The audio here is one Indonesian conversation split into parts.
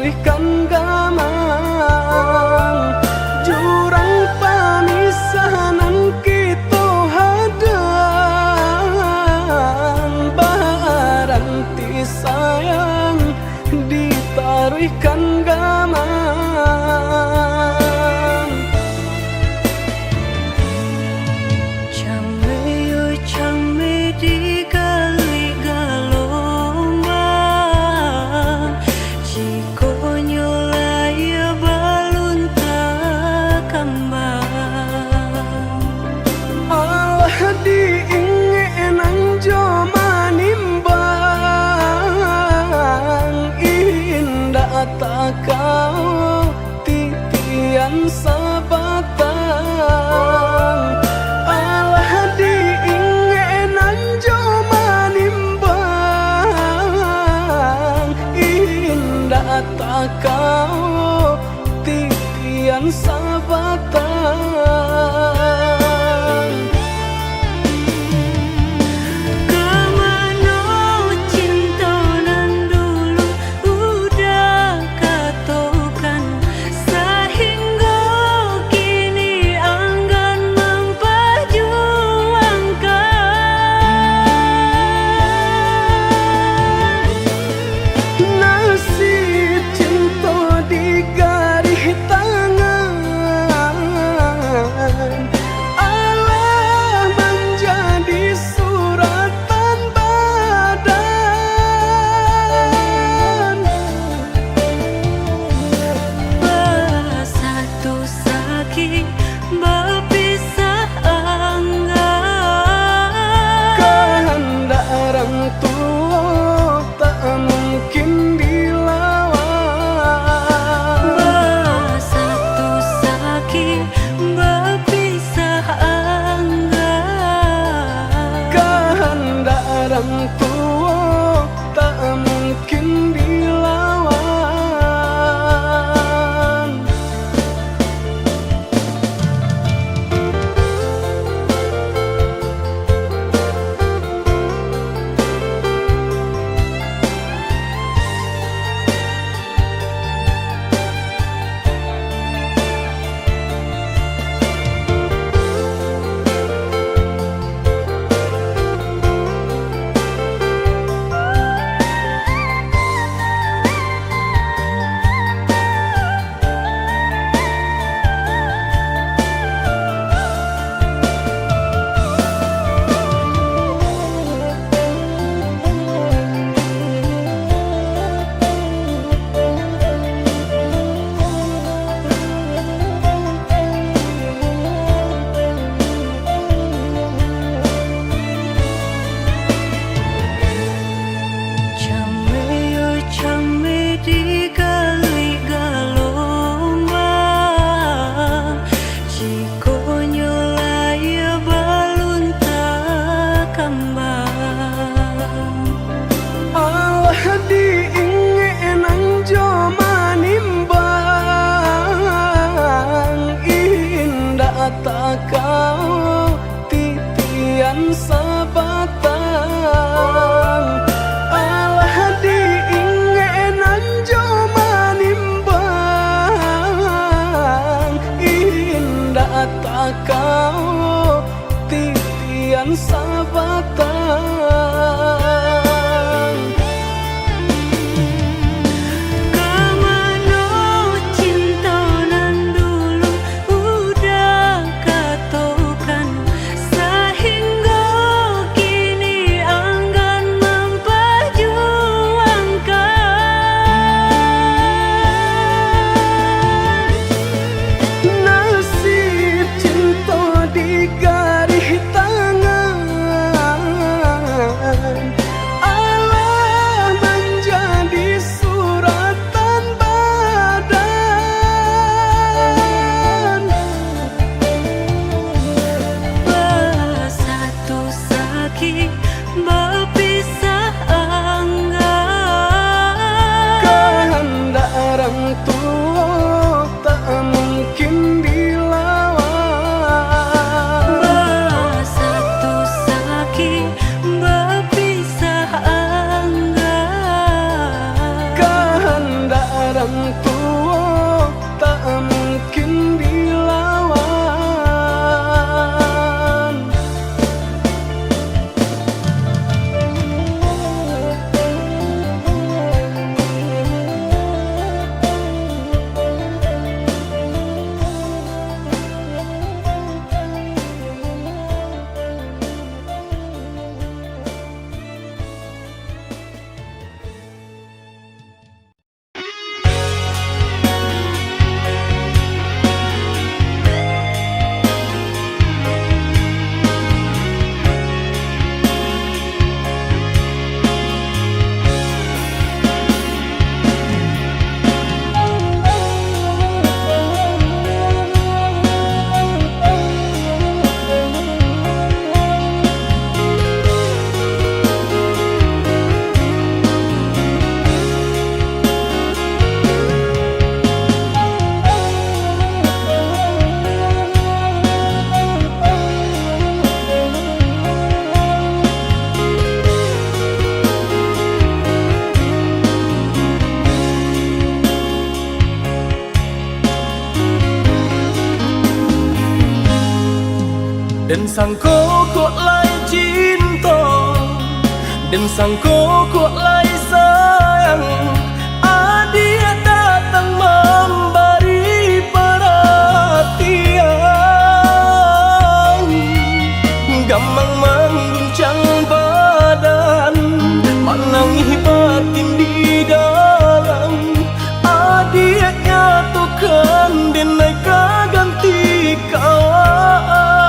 ditaruhkan gamang jurang pamisahan kita hadang baranti sayang ditaruhkan gamang Came di kali galombang jiko nyolaya balun tak kembang Allah diingin joma nimbang indah tak kau titian sabatang Allah diingin joma nimbang indah tak kau titian sabatang sangko kok lai cinta, dan sangko kok lai sayang. Dia datang memberi perhatian, gampang mengguncang badan, menangis batin di dalam. Dia nyatukan denai ganti kawan,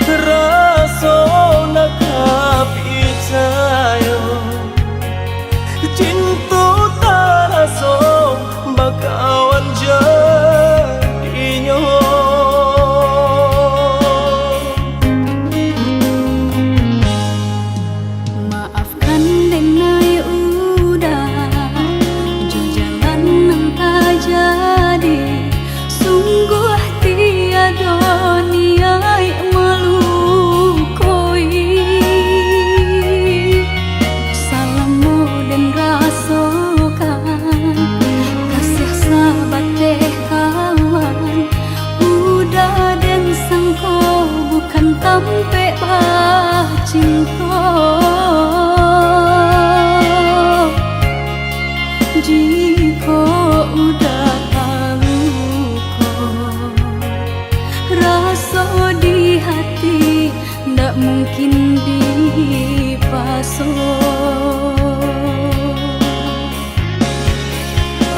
rasa nak percaya cinta tak rasa bakawan jadinya. Maafkan denai udah jo jalan nang tak jadi, sungguh tiada niat melukoi. Salahmu dan rasakan kasih sahabat deh kawan, udah dan sangko bukan tampe bah cinta. Jika udah tahu kok rasa di hati ndak mungkin dipasok.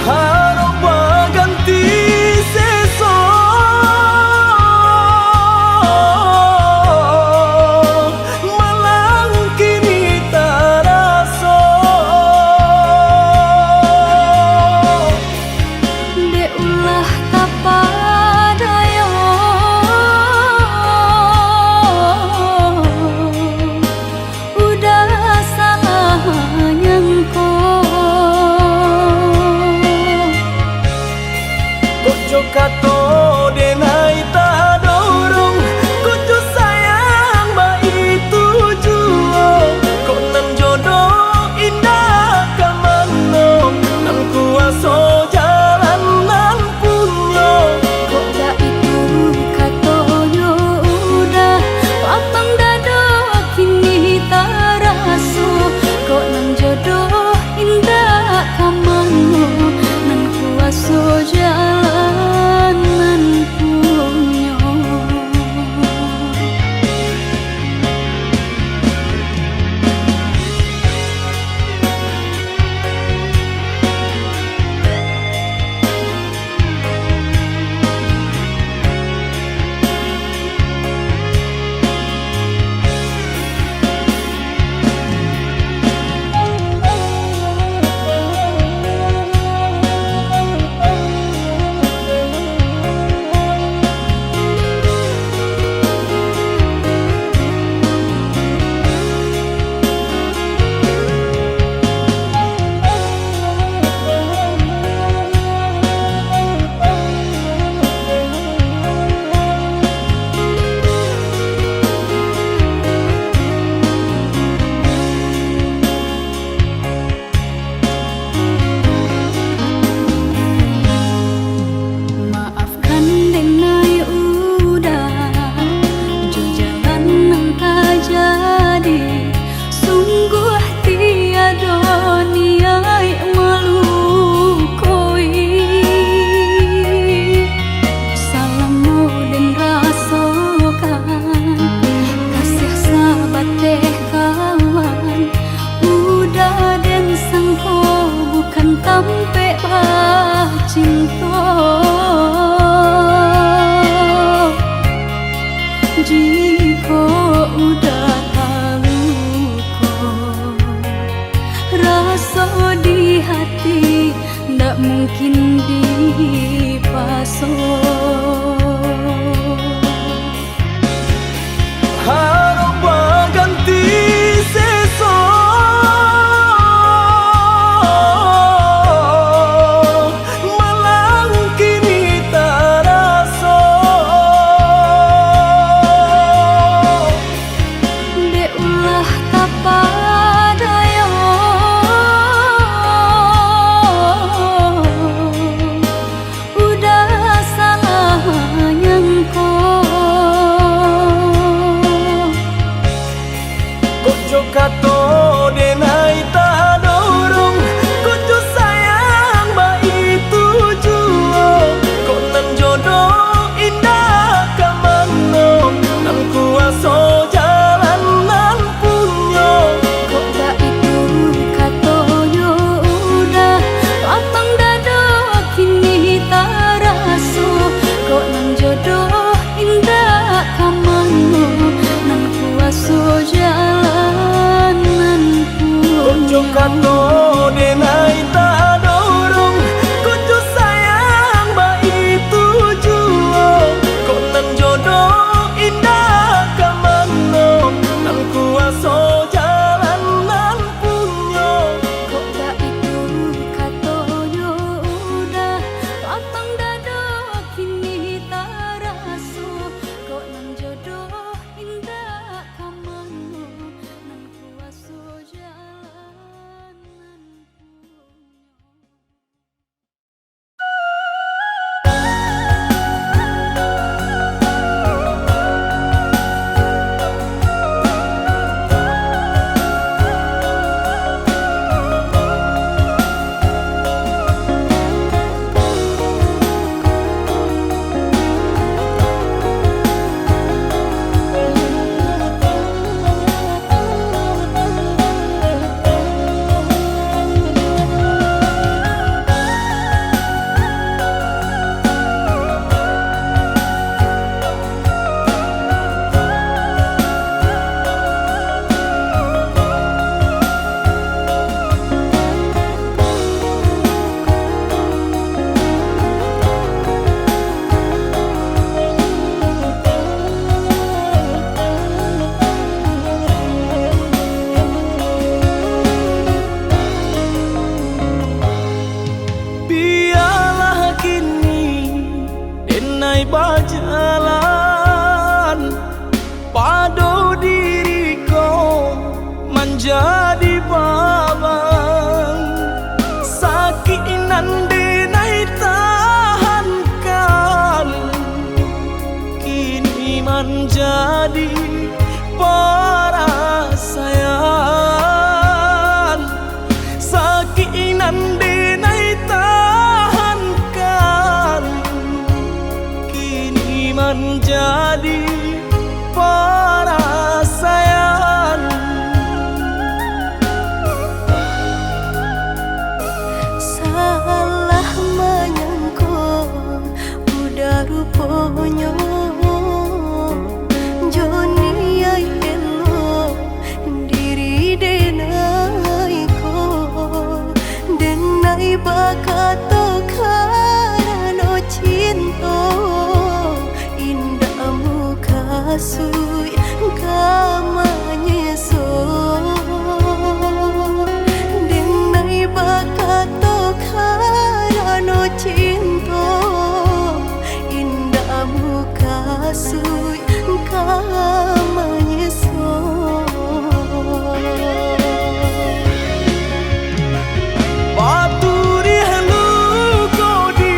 Harap ganti seso, malang kini tak rasa. Dek ulah kapadaya, udah salah nyangko. Ojo kato denai tak dorong Kucu sayang ba itu juo Kok nan jodoh indah kamano Nan kuaso jalan nan punyo Kok gak itu katoyo udah lapang dado kini tak raso Kok nan jodoh indah kamano Nan kuaso jalan nan Ojo punyo kato denai tak dorong Kucu sayang ba itu juo Kok nan jodoh indah kamano Nan kuaso jalan nan punyo Kok gak itu katoyo udah lapang dado kini tak raso Kok nan jodoh indah kamano Nan kuaso jalan nan punyo Biarlah kini denai berjalan Pado diriku menjadi babang Sakit nan denai tahankan Kini menjadi perasaan Sakit nan denai tahankan Kini menjadi perasaan Salah menyangka udah rupanya Joni ay elo diri denai ko Denai bakato karano cinta Indah muka sui kamanya so Denai bakato karano cinta Indah muka sui kamanya so Paturi halu kau di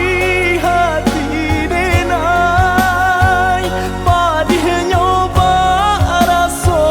hati denai Padih nyoba raso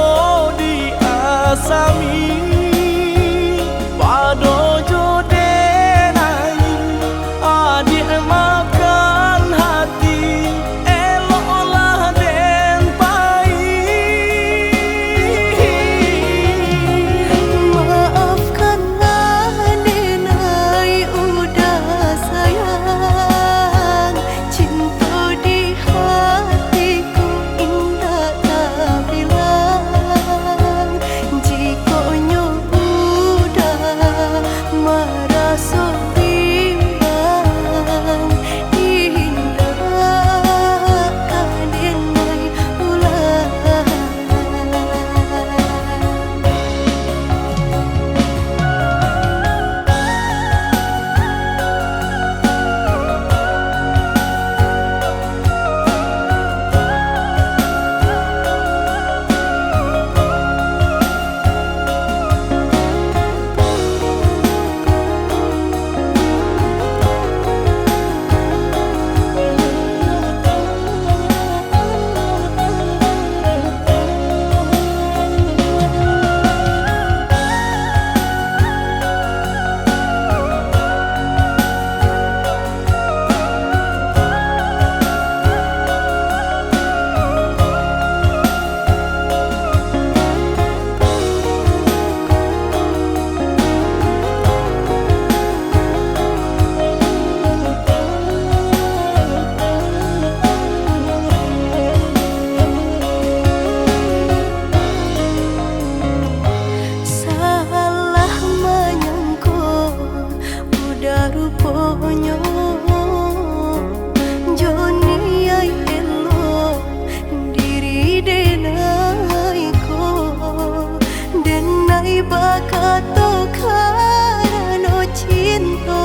bakato karano cinta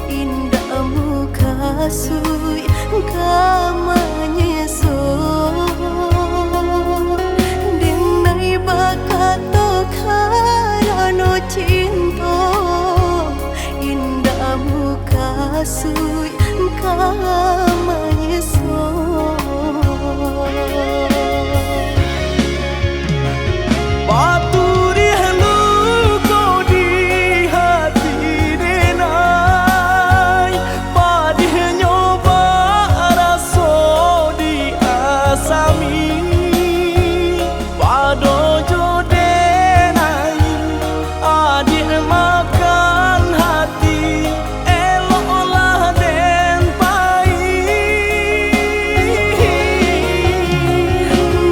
indah muka sui kamanyeso denai bakato karano cinta indah muka sui kamanyeso Paturi luka di hati denai Padih nyoba rasa di asami Pado jodenai adik makan hati Eloklah den pai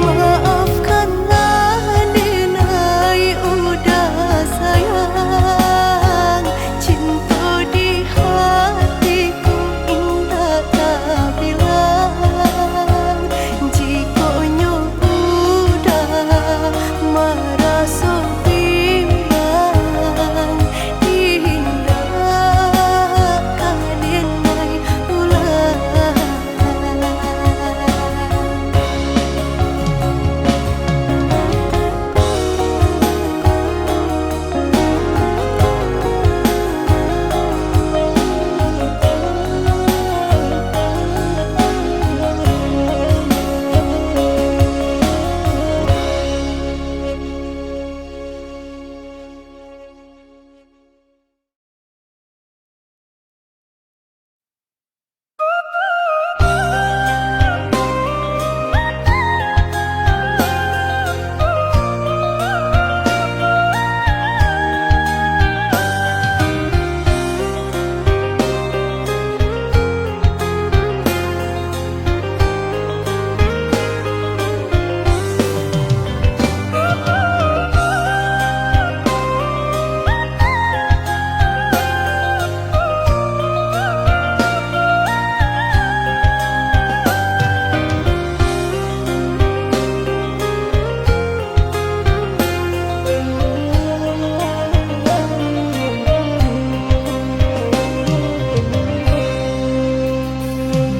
Maafkanlah denai udah sayang cinta di hatiku indah tak bilang jika udah merasa bimbang indah denai ulang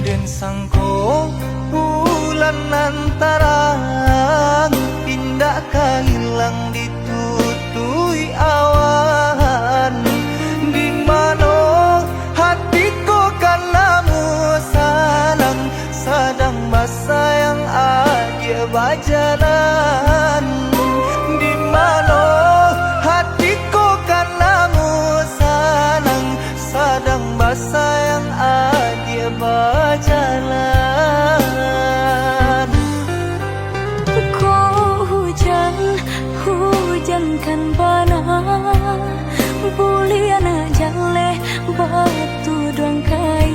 Den sangko bulan antarang indah hilang ditutui awan di mana hatiku kanamu salang sedang basayang aja bajalan di mana hatiku kanamu salang sedang basayang aja berjalan Kau hujan kan bana buliana jale batu doang kai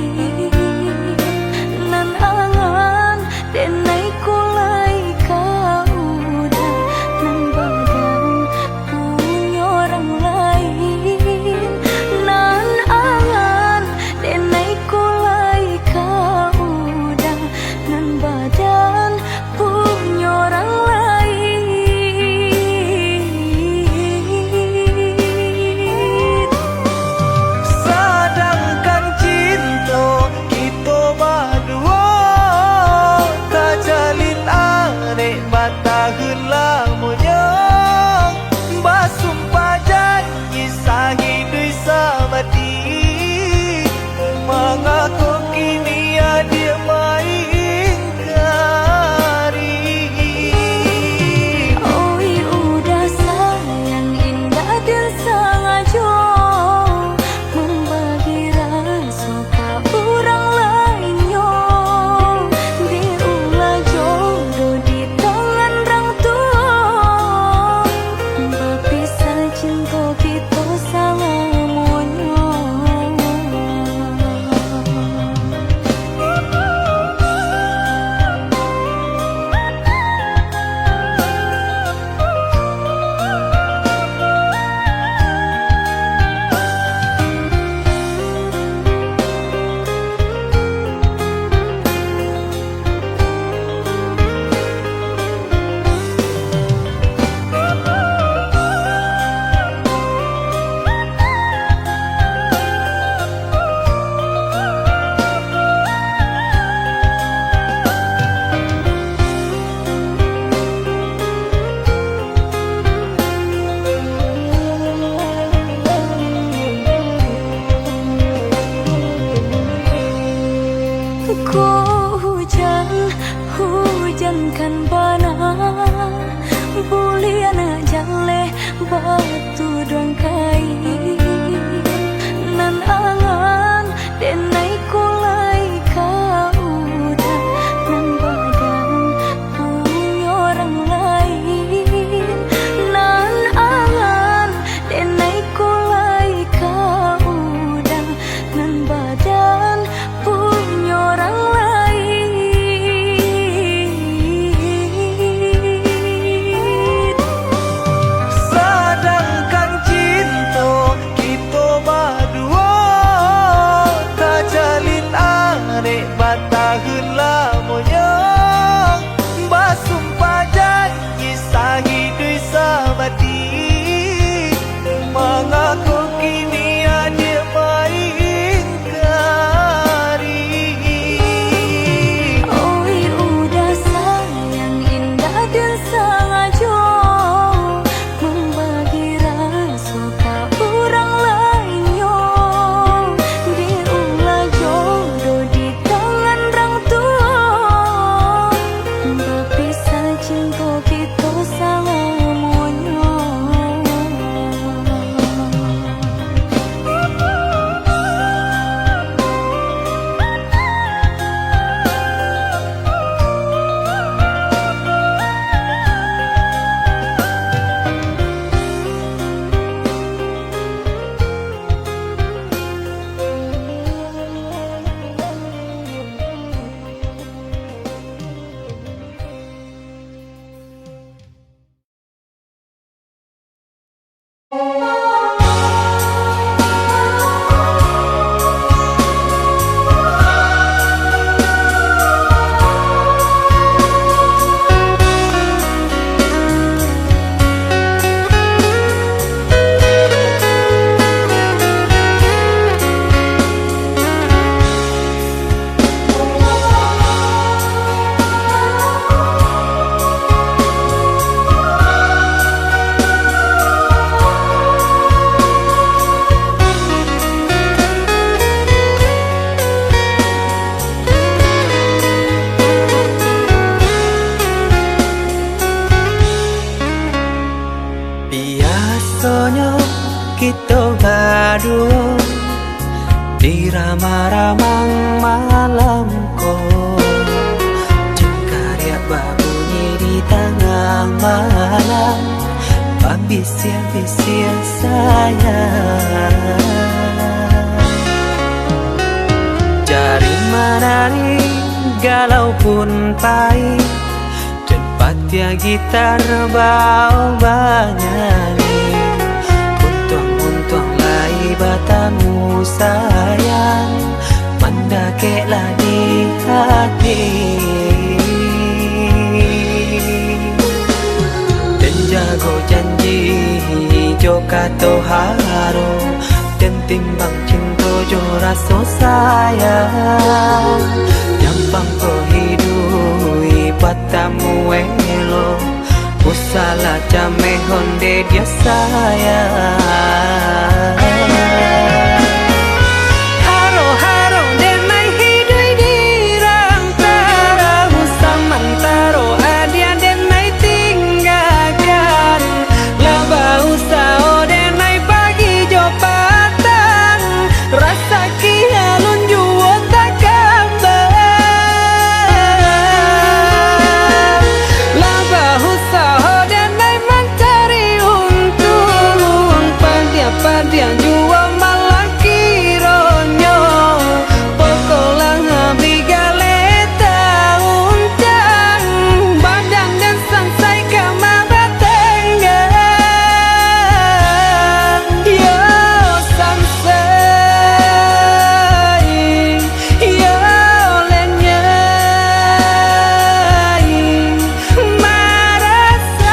nan angan denai kulai kau udah nan badan punya orang lain nan angan denai kulai kau udah nan badan punya orang lain sedangkan cinta Biasanya kita berdua di ramah-ramah malam kau, cengkariak berbunyi di tengah malam, babisia-bisia sayang. Jari menari galau pun pahit, tempat ya gitar bau bernyanyi. Untung lai batamu sayang, mendakeklah di hati. Dan jago janji joka toharo, dan timbang cinta jo rasa sayang. Nyampang ko hidui batamu elo, usala jame honde dia sayang. Haro-haro denai hidui di rantara, usamantaro adia denai tinggalkan. Laba usao denai pagi jo patang, rasa kialun juo tak kabar. Laba usao denai mencari untung, pandia-pandia juo malah kironyo. Pokolang abdi galeta uncang, badan dan sangsai kama batenggang. Yo sangsai, yo lenyai, marasai.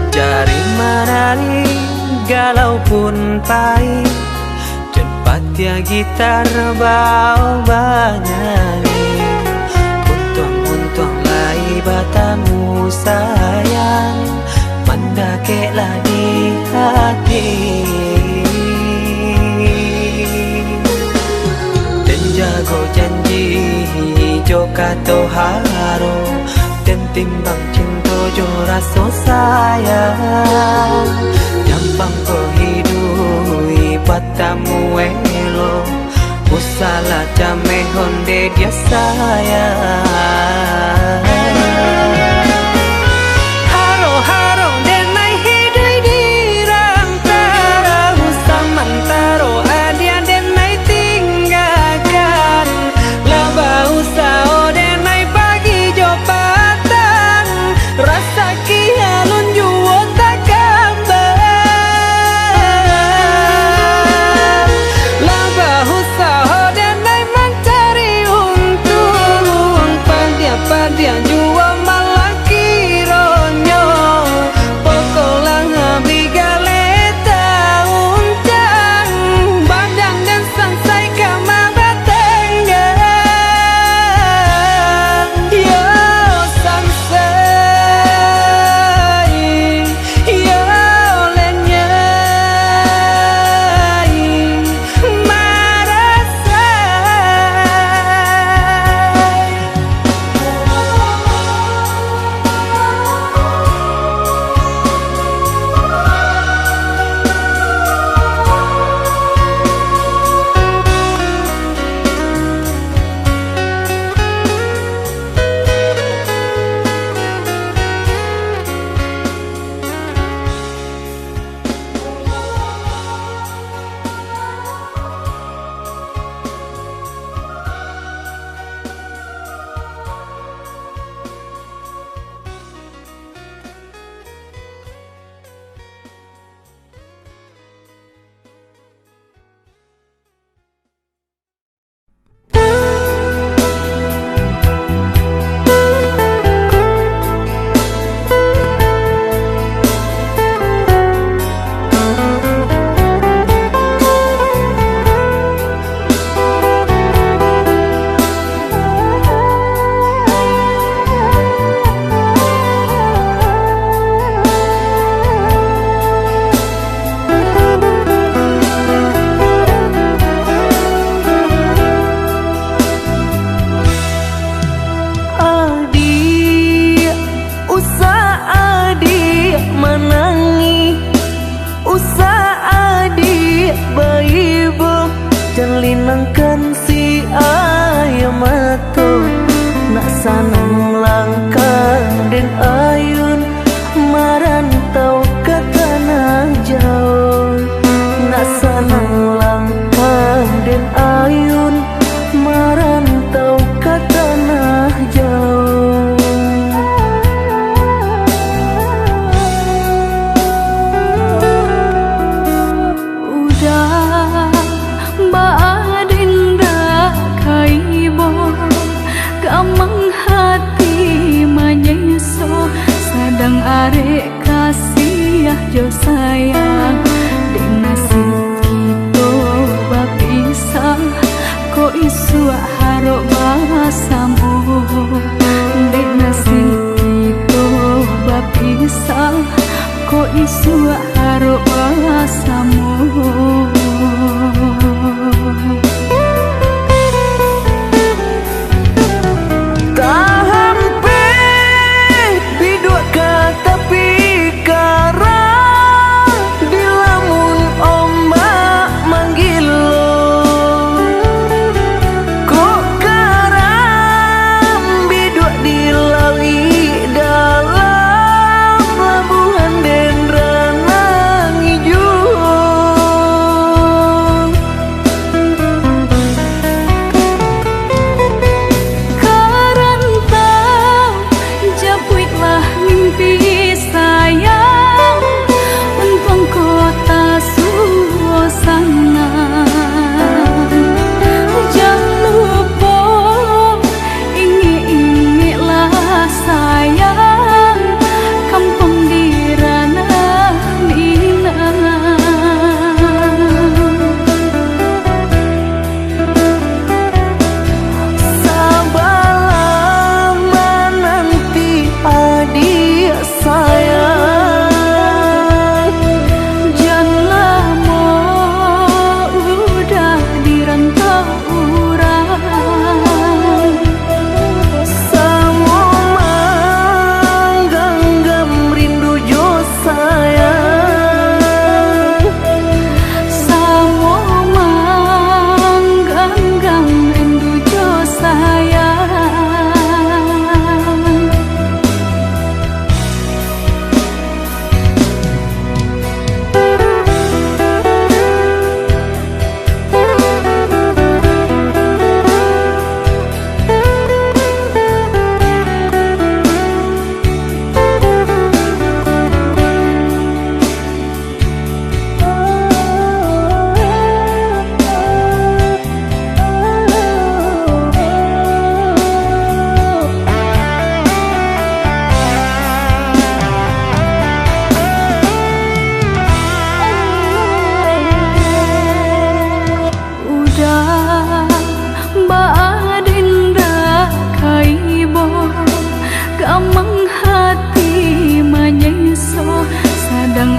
Jari menari galau pun pahit, tempat ya gitar bau bernyanyi. Untung lai batamu sayang, mendakeklah di hati. Dan jago janji joka toharo, dan timbang cinta jo rasa sayang. Nyampang ko hidui batamu elo, usala jame honde dia sayang. Haro-haro denai hidui di rantara, usamantaro adia denai tinggalkan. Laba usao denai pagi jo patang, rasa kialun juo tak kabar. Laba usao denai mencari untung, pandia-pandia juo malah kasih jo sayang dek nasib kita bapisah kok isu harok basamu dek nasib kita bapisah kok isu harok basamu.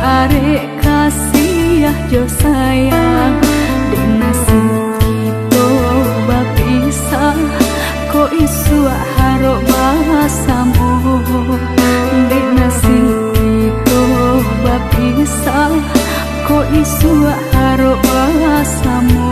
Arek kasih jo sayang dek nasib kita bapisah kok isu harok basamu dek nasib kita bapisah kok isu harok basamu.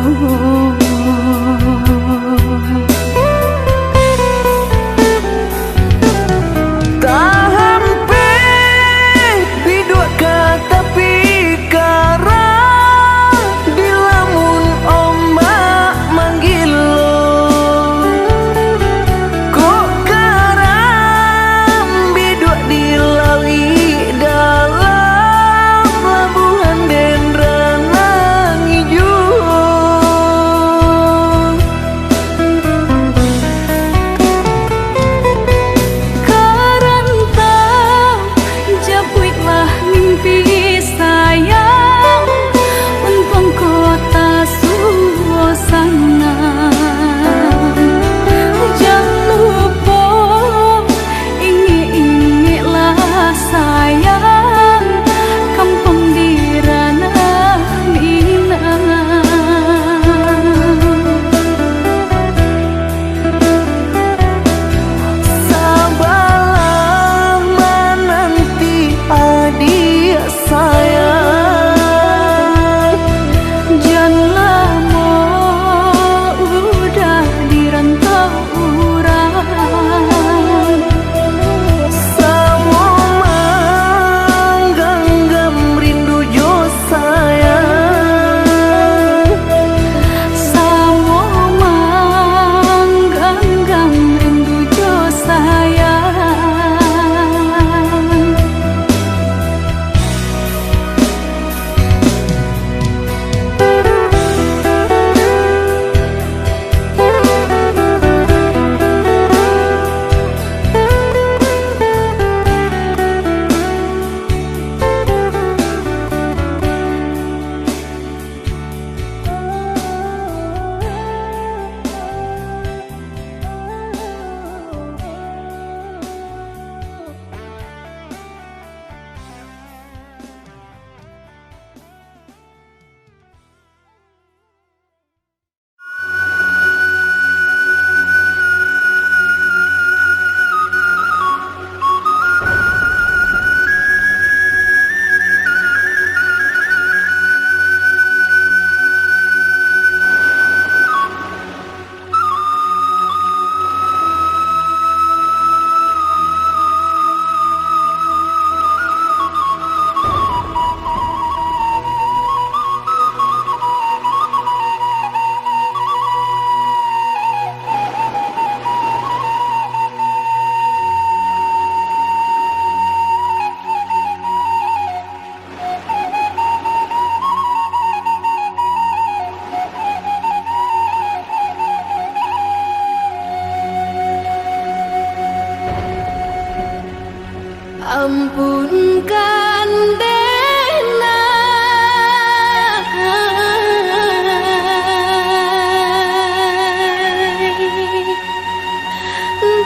ampunkan Dena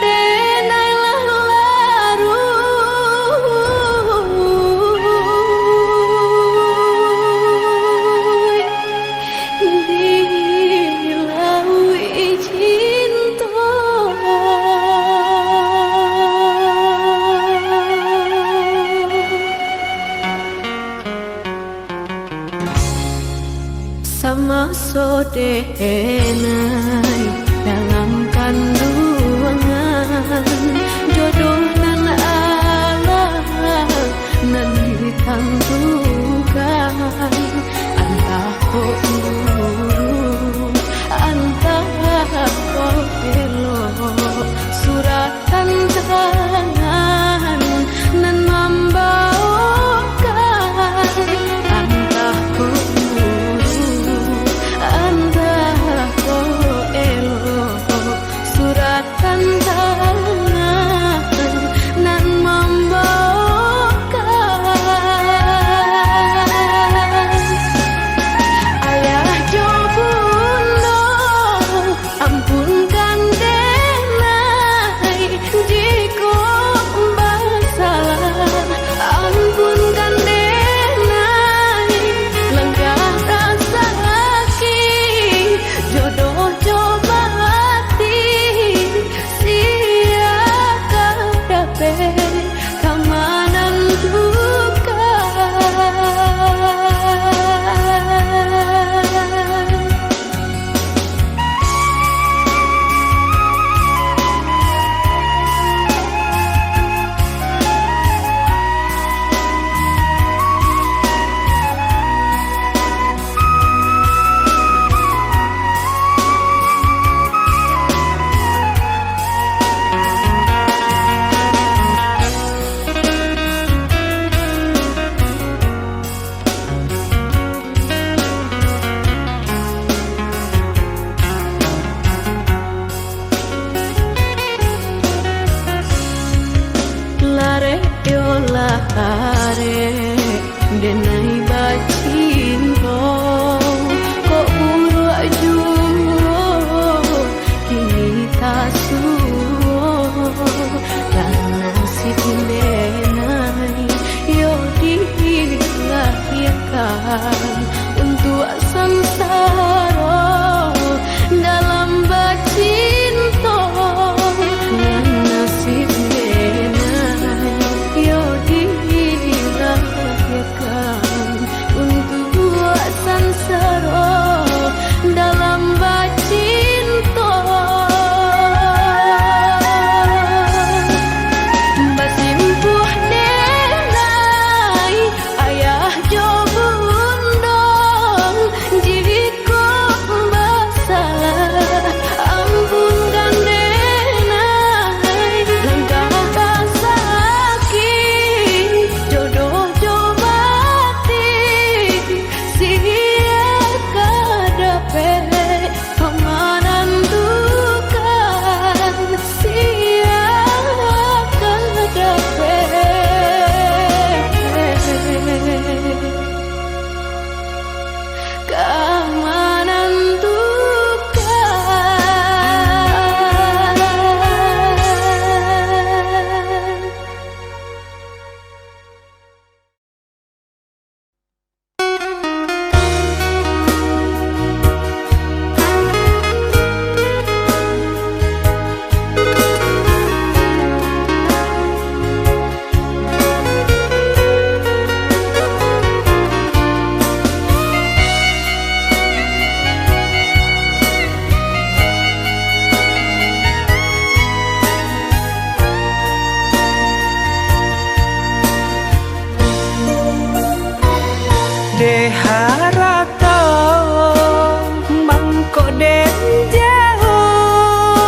Dena laru dilaui cinta sama sodenai dalam kandungan jodoh nan Allah nan ditentukan antah kok nuru antah kok elok suratan tangan nan membawakan antah kok suratan tangan nan membawakan ayah jo bunda ampunkan denai jika bersalah ampunkan denai lenggah rasa sakit jodoh coba kamanan duka lare denai bacinto kok buru ajuo kini tasuo dan nasib denai yo dilahirkan untuk samsara dalam bacinto dan nasib untuk sansara dalam bacinto basimpuh denai ayah jo bundong jika bersalah ampunkan denai langkah sakit jodoh kamanan duka siakan dapet kamanan duka Deharata mangko den jauh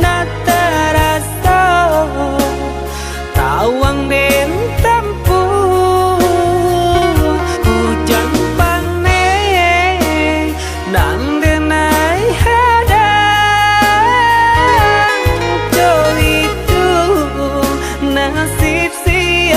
natarasa tawang den tampu hujan pane nang denai hadang jo itu nasib sia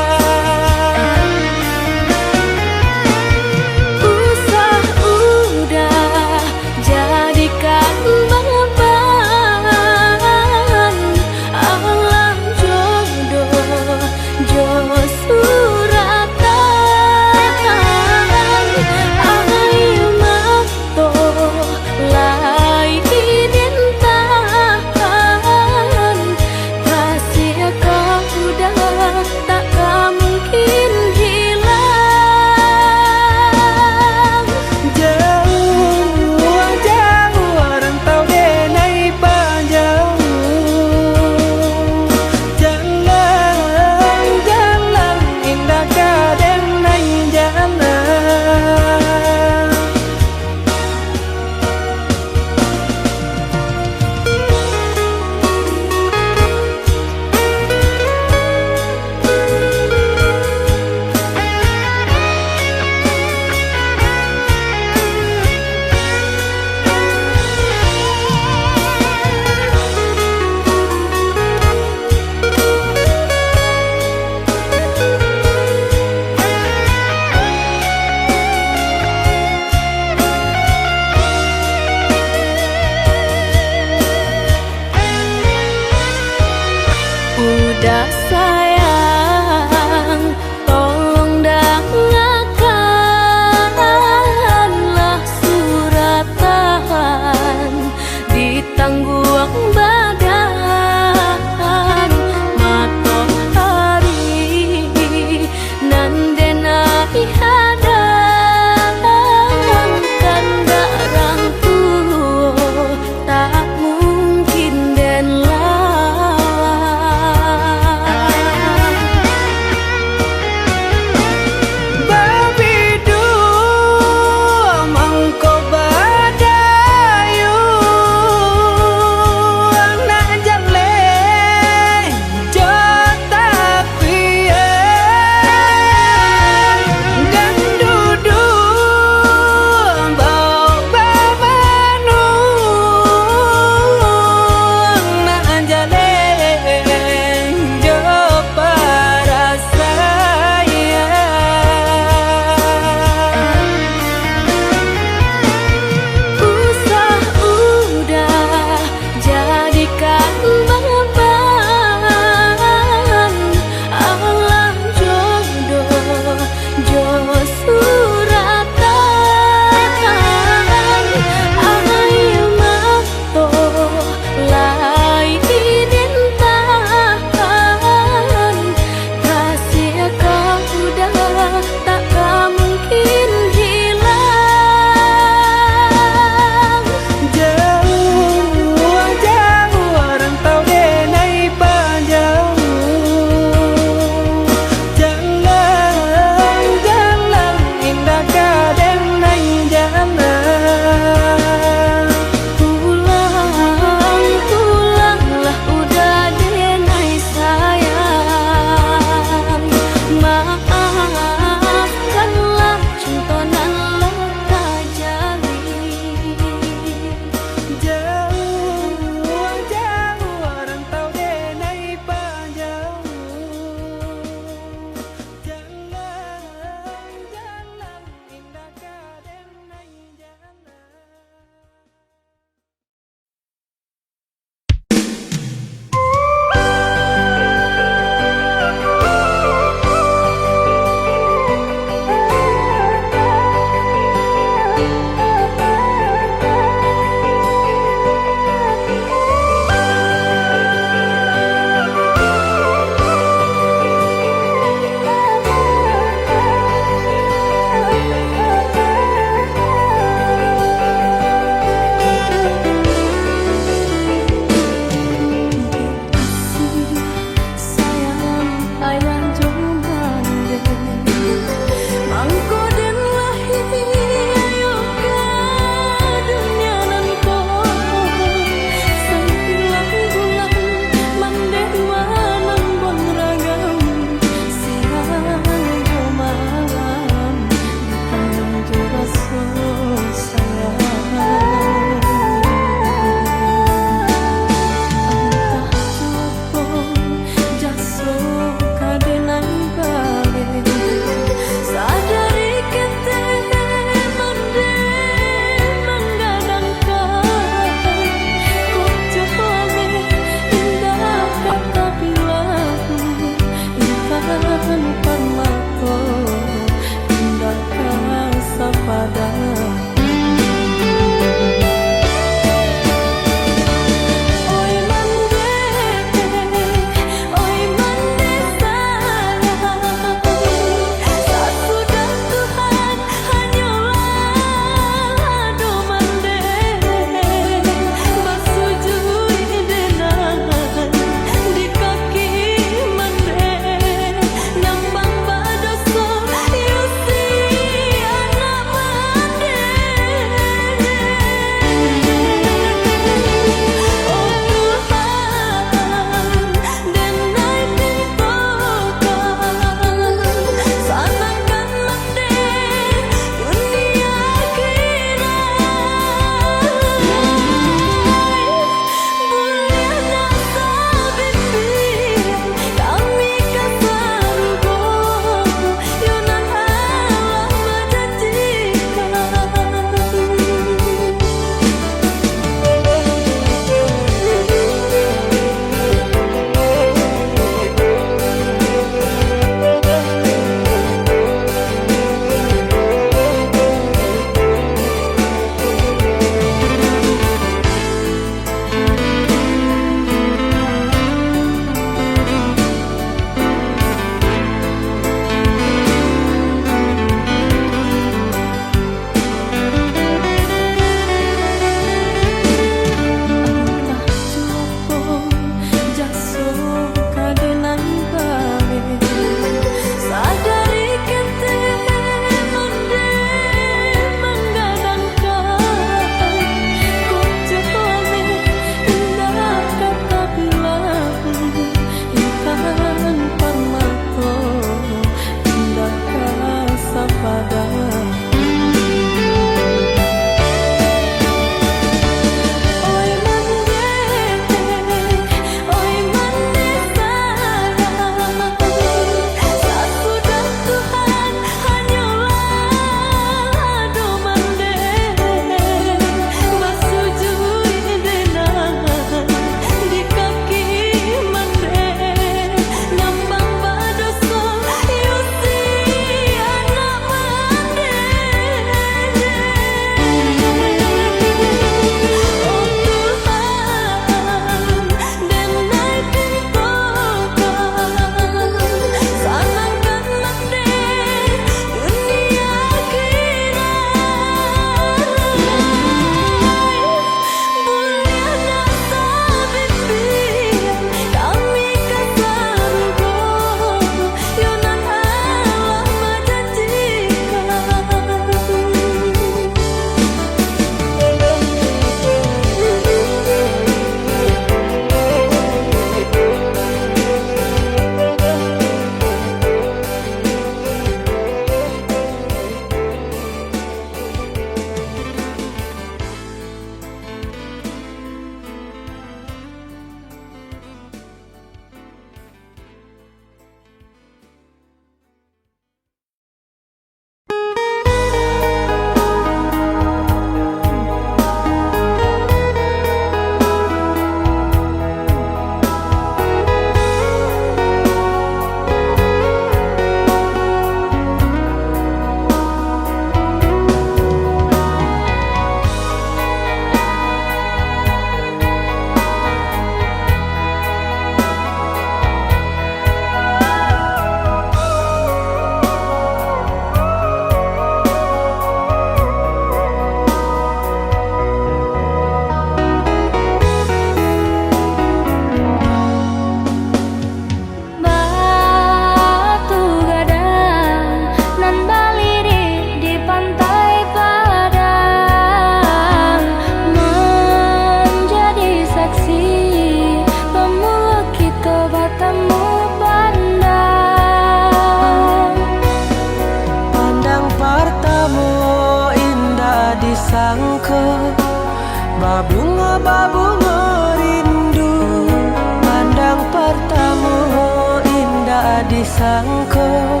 sangko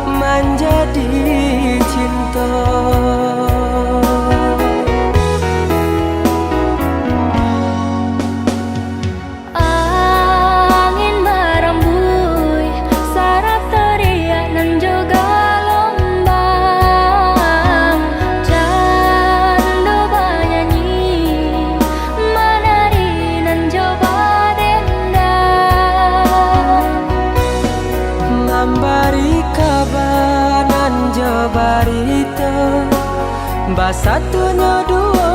menjadi cinta. Angin merembui sarap teriak nan juga lombang, candu bernyanyi menari nan coba dendang, memberi kabar nan barito basatunya dua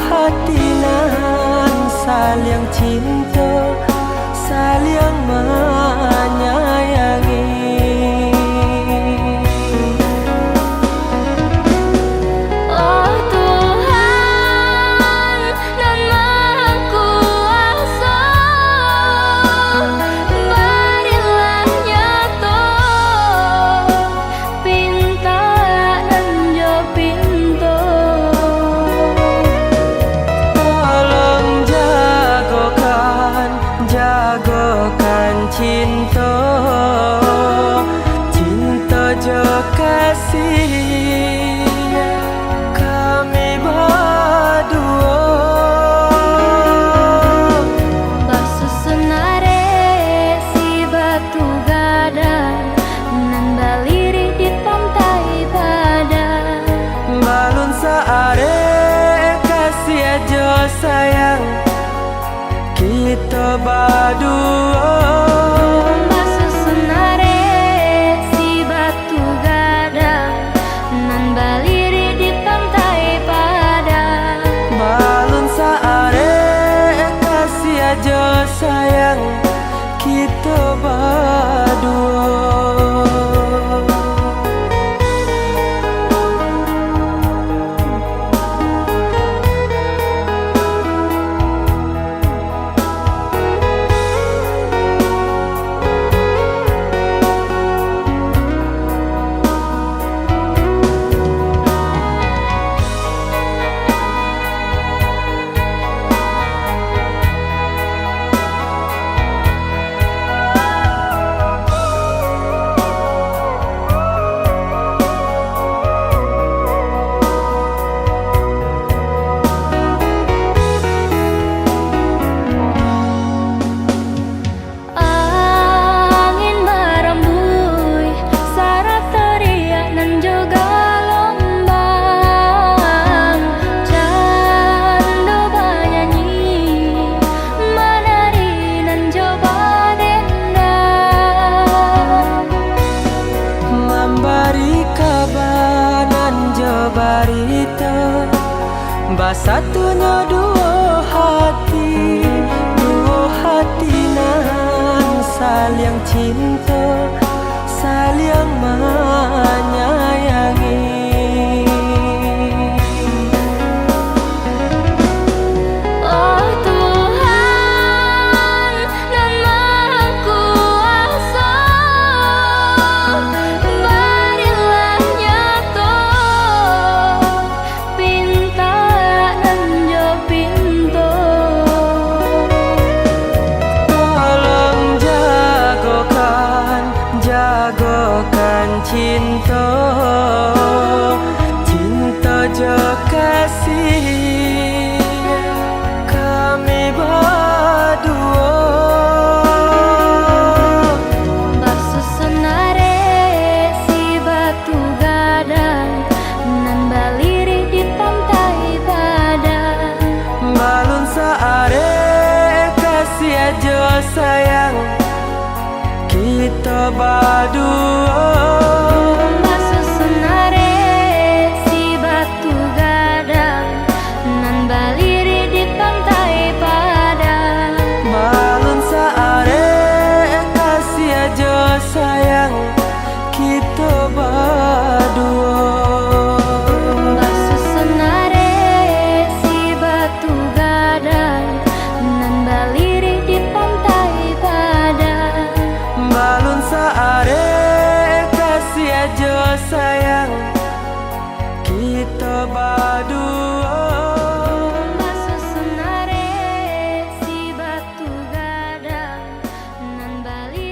hati nan saling cinta, saling menyayangi. oh Tuhan nan Maha Kuasa, berilah nyata pinta nan jo pinto. Tolong jagokan cinta, cinta jo kasih kami berdua. Basusunare si batu gadang nan baliri di pantai padang, Balun saare kasih aja sayang kita berdua. basusunare si batu gadang nan baliri di pantai padang, Balun saare kasih aja sayang kita berdua. angin merembui sarap teriak nan juga lombang, candu bernyanyi menari nan coba dendang, Memberi kabar nan barito basatunya dua hati nan saling cinta, saling menyayangi. oh Tuhan nan Maha Kuasa, berilah nyata pinta nan jo pinto. Tolong jagokan cinta, cinta jo kasih kami berdua. Basusunare si batu gadang nan baliri di pantai padang, Balun saare kasih aja sayang kita berdua. basusunare si batu gadang nan baliri di pantai padang, Balun saare kasih aja sayang kita berdua. basusunare si batu gadang nan baliri di pantai padang, Balun saare kasih aja sayang kita berdua. basusunare si batu gadang nan baliri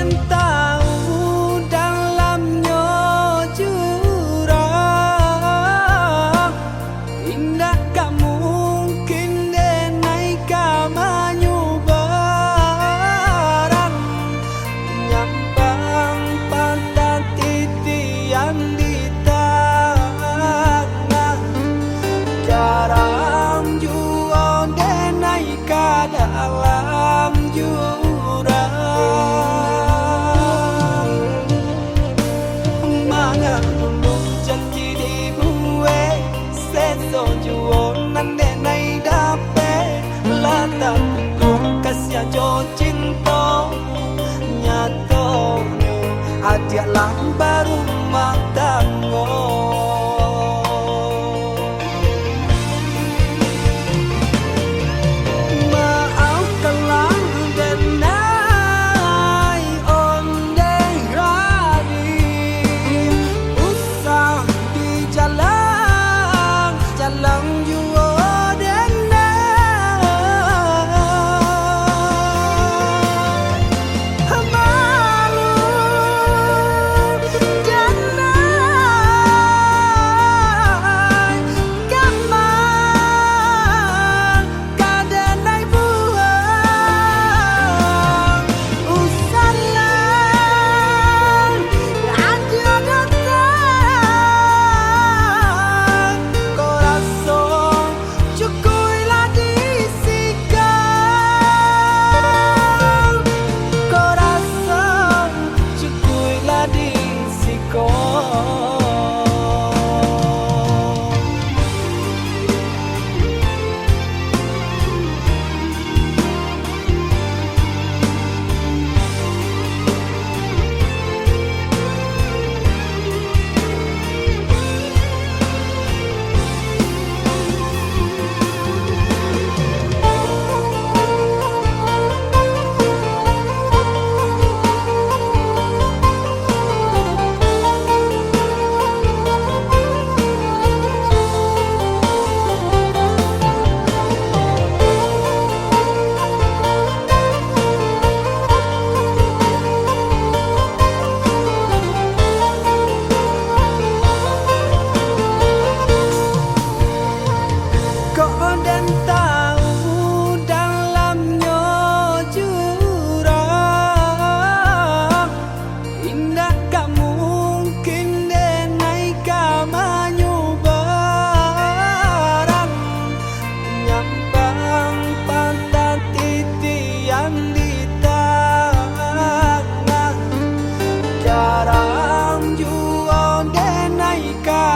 dan tahu dalamnya jurang, indah gak mungkin denai kamanyu barang, nyampang pantat titian di tangan, garam jua denai ka dalam jurang. Mana dulu janji dibuat, seso jua nande nai dapat, lata kukuh kasih jo cinta, nyatonya adia lang baru matanggo.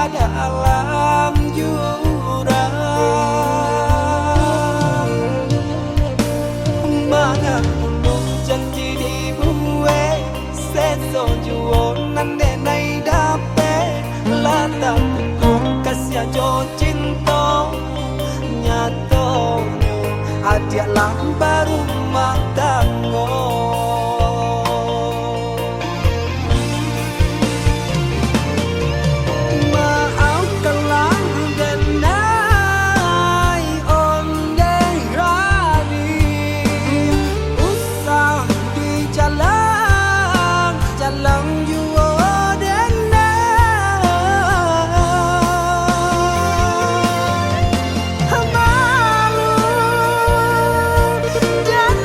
Dalam jurang, mana dulu janji dibuat, seso jua nande nai dapat, lata kukuh kasih jo cinta, nyatonya adia lang baru matanggo. Malu dan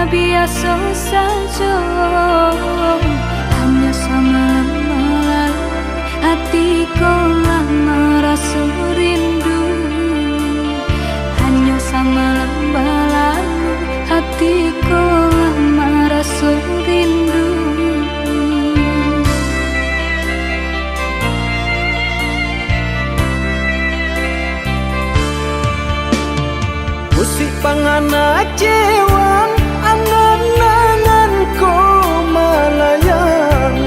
biasa saja, hanya semalam hatiku lama rasa rindu. Hanya semalam lalu hatiku lama rasa rindu. Musik pangana cewang angan-angan ko malayang,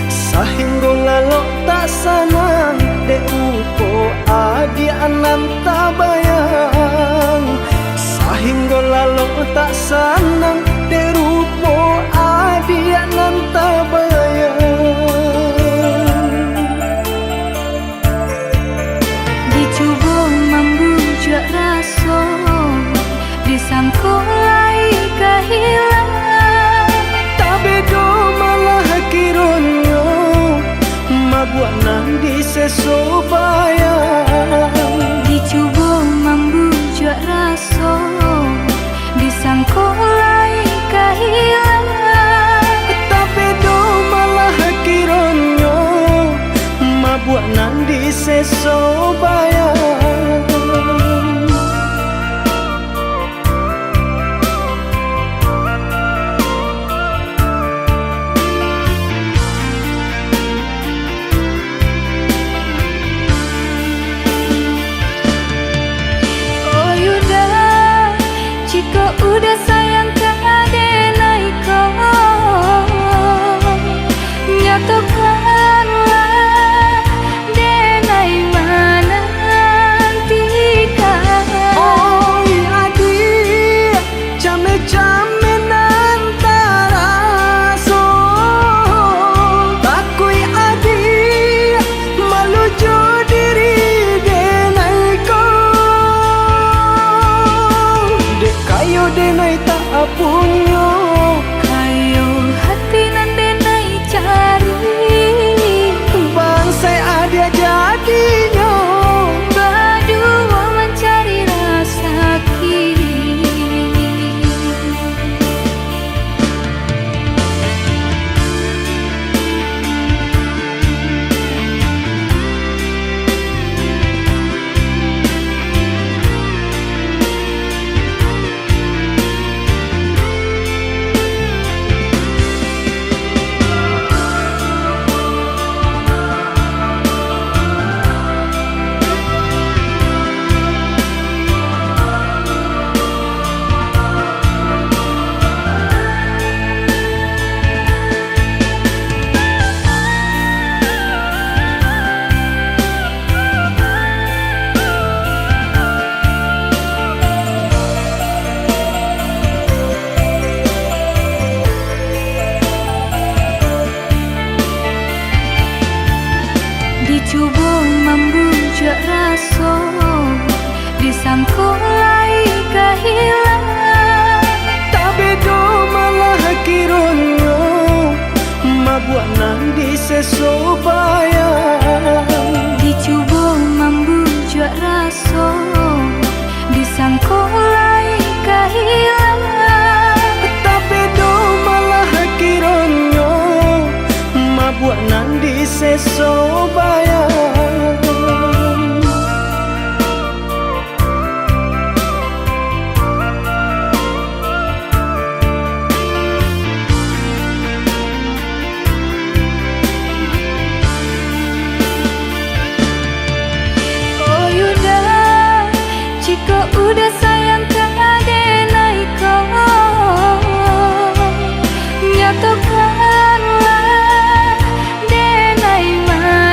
sahingga lalu tak sanang dek upo adi anan tabayang. Sahingga lalu tak sanang dek upo adi anan tabayang. Dicoba membujuk rasa, disangkulai kehilangan, tapi do malah kironyo mabuat nang disesobayang. dicoba membujuk rasa, disangkulai kehilangan, Tapi do malah kironyo mabuat nang disesobayang. oh yuda, jika udah sayang ke adenai kau, nyatakanlah denai mana nantikan. Oi adik, came-came nantara so, takui adik malu jo diri denai ko. Dek kayo denai tak apunyo, Kayo hati nan denai cari, bangsai adia jadinya. berdua mencari rasa kini. Dicoba membujuk rasa, disangkulai kehilangan, Tapi do malah kironyo mabuat nang disesobayang. dicoba membujuk rasa, disangkulai kehilangan, Tapi do malah kironyo mabuat nang disesobayang. oh yuda, jika udah sayang ke adenai kau, nyatakanlah denai mana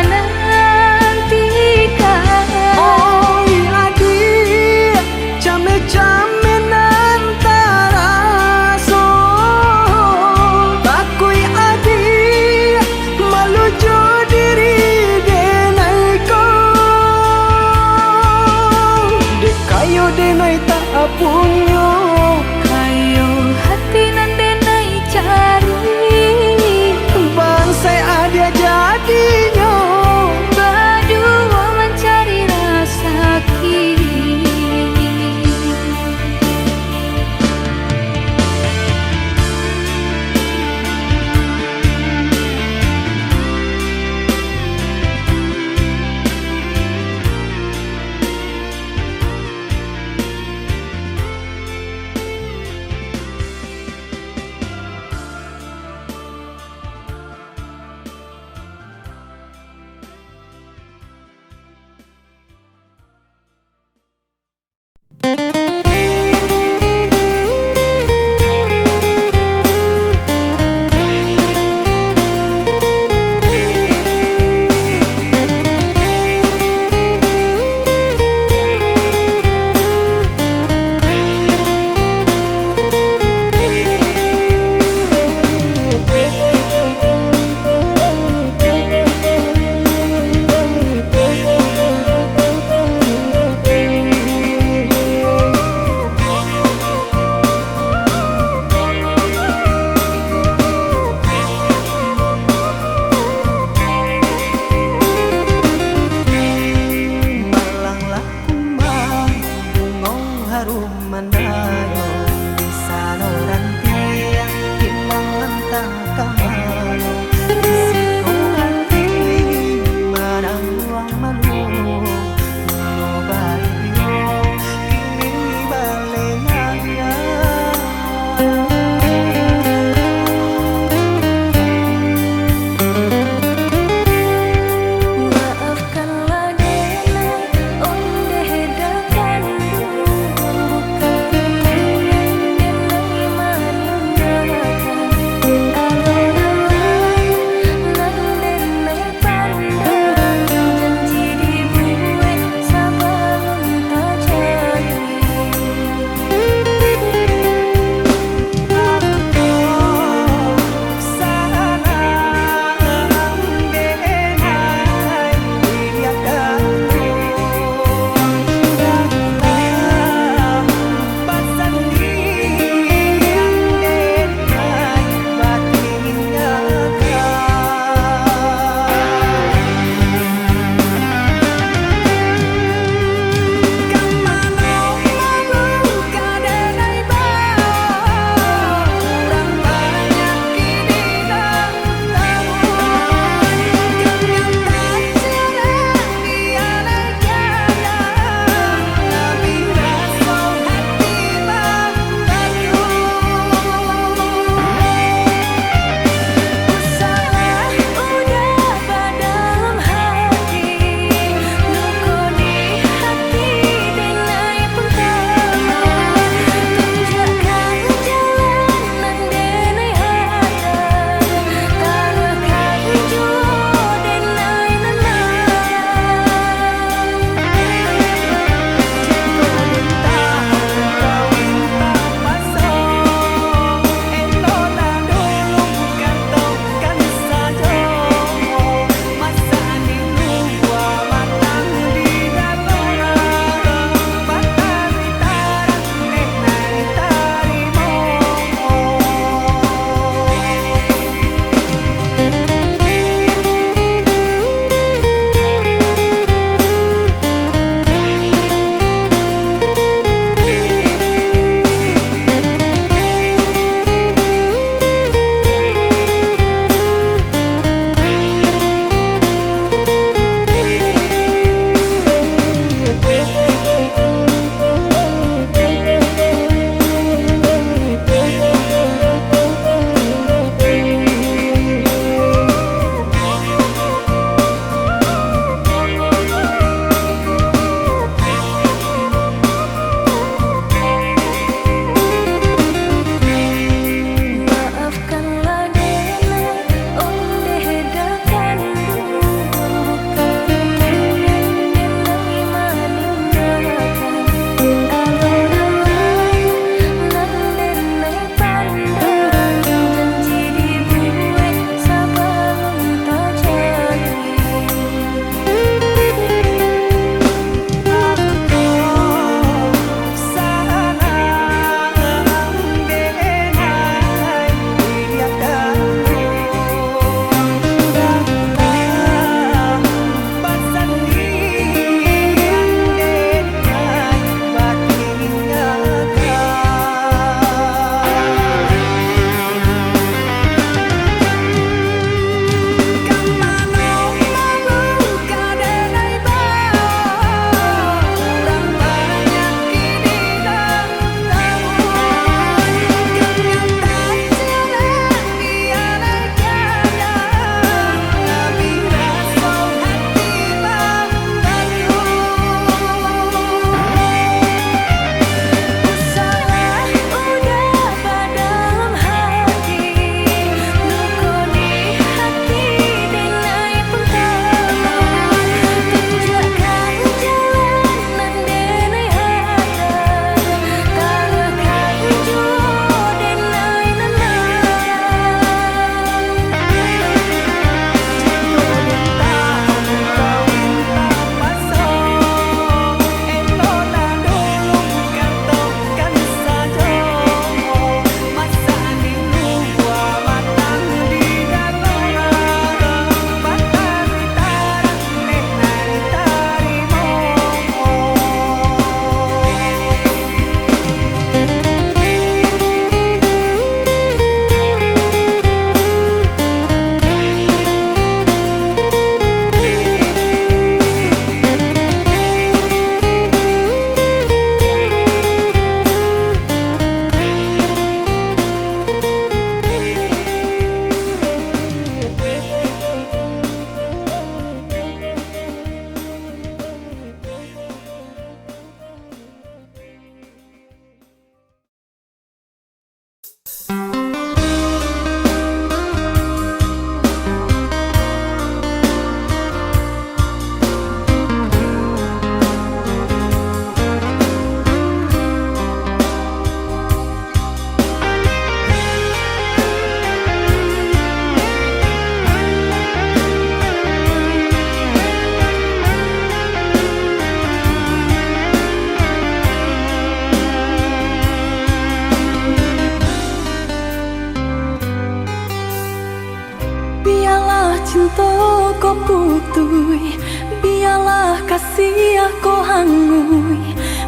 cinta kau putui, biarlah kasih aku hangui,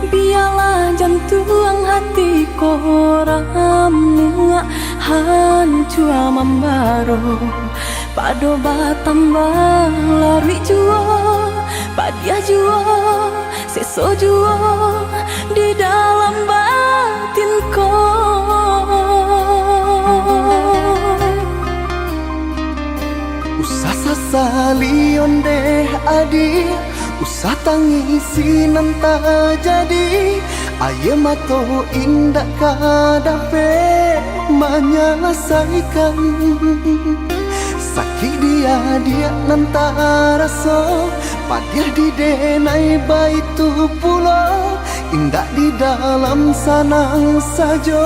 biarlah jantung hati kau ramu hancur membaro. Pado batambah lari jua, padia jua, seso jua di dalam batin kau. Usah sasali onde adi, usah tangisi nanta jadi. Aye mato indah kadape menyelesaikan. Sakit dia nanta raso, padia di denai baitu pulau. Indah di dalam sanang saja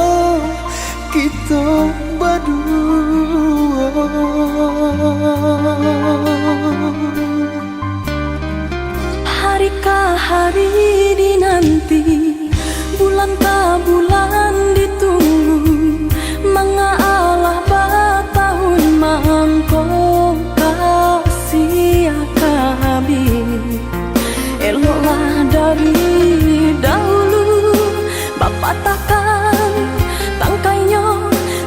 kita berdua. Hari ke hari dinanti, bulan ke bulan ditunggu, mengalah batahun mangko kasih habis. Eloklah dari dahulu, Bapak takkan tangkainya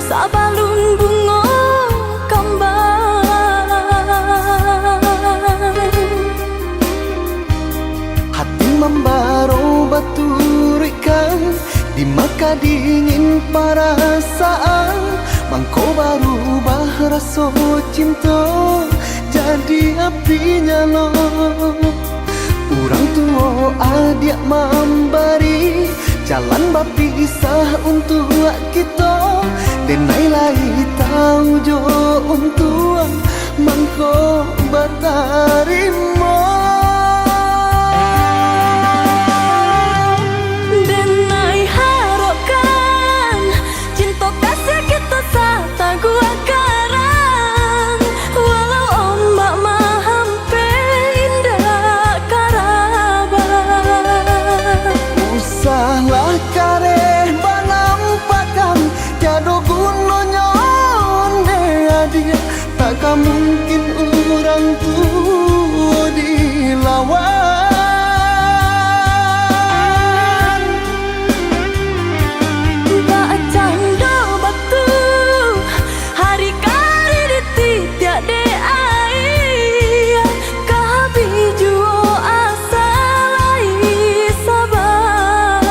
sabalun bunga kembang. Hati membaro baturikan, di maka dingin perasaan. Mangko baru bahraso cinta, jadi apinya lo. Orang tua adik memberi jalan berpisah untuk kita. Denai lai tahu jo untuk mangko batarimo. Denai harapkan cinta kasih kita sata gua karang, walau ombak mahampe indah karabat. Usahlah kareh banampakan, tiada gunanya onde adia. Takkan mungkin orang tua dilawan. Bacang do batu, hari kali dititik de air, kabi juo asal sabar.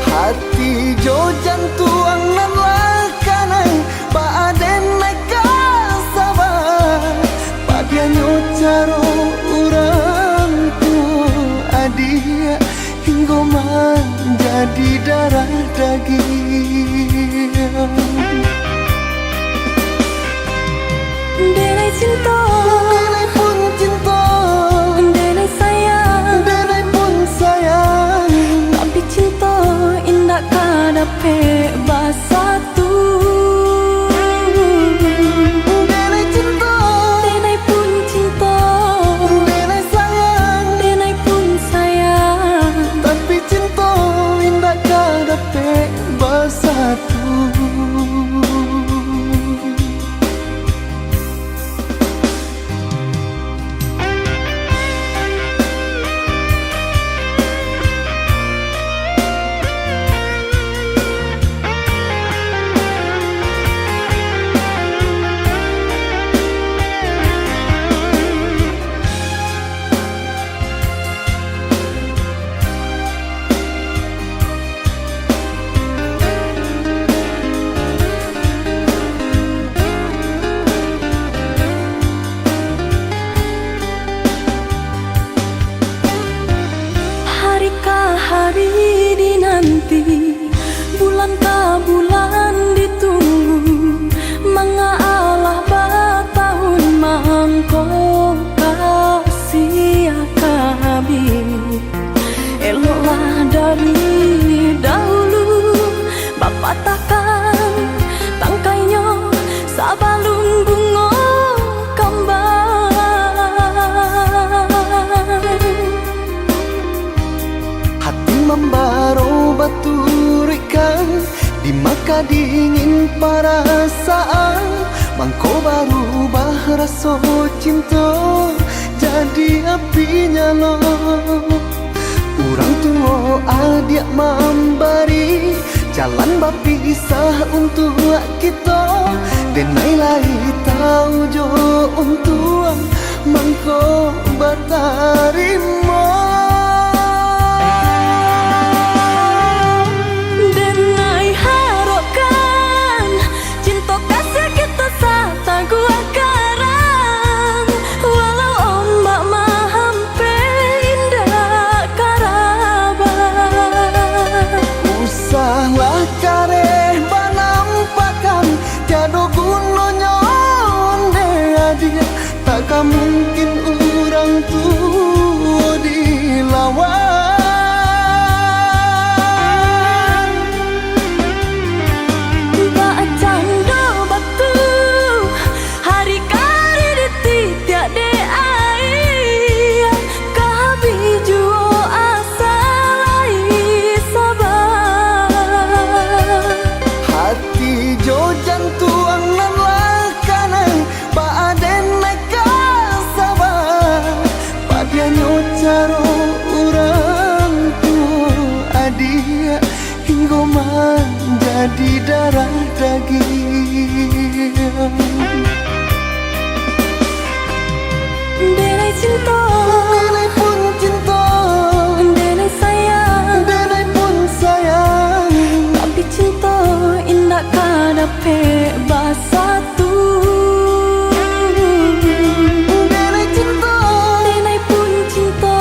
Hati jo jantung nan lakanai, baaden naika sabar. Padianyo caro orang tua adia, hingga menjadi darah daging. Denai cinta, Denai pun cinta, denai sayang, denai pun sayang. tapi cinta indah kadape basatu. Denai cinta, Denai pun cinta, denai sayang. denai pun sayang, Tapi cinta indah kadape bersatu. hari ke hari dinanti, bulan ke bulan ditunggu, mengalah batahun mangko kasih habis. Eloklah dari dahulu, Bapak takkan tangkainya sabalun bunga kembang. Hati membaro baturikan, di maka dingin perasaan. mangko baru rasa cinta jadi api nyala. Orang tua adik memberi jalan berpisah untuk kita, denai lai tahu jo untuk mangko bertarima. Denai harapkan cinta kasih kita sata gua karang, walau ombak mahampe indah karabat. Usahlah kareh banampakan tiada gunanya onde dia, takkan mungkin orang tua dilawan. Bacanda batu hari kari dititik de air, kabiju asalai sabar. Hati jo jantuang nan lakanai baaden neka sabar, padanya caro orang tua adia hingga menjadi darah daging. Denai cinta, Denai pun cinta, denai sayang, denai pun sayang, tapi cinta indah kadape basatu. denai cinta, Denai pun cinta,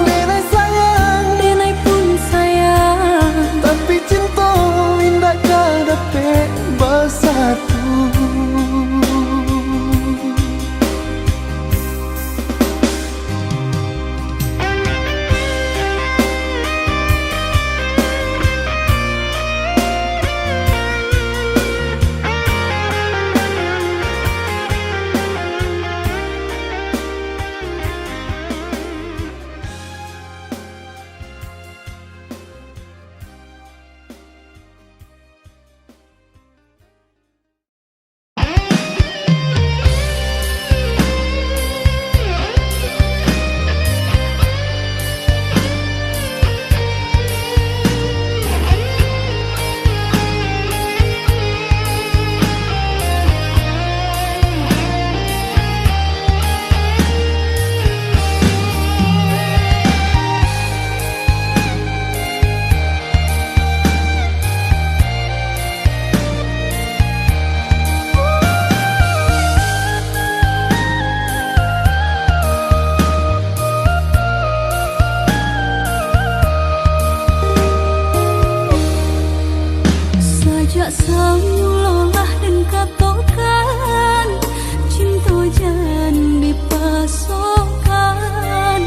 denai sayang, denai pun sayang, tapi cinta indah kadape bersatu. Sejak semulalah dan katakan cinta jangan dipasangkan,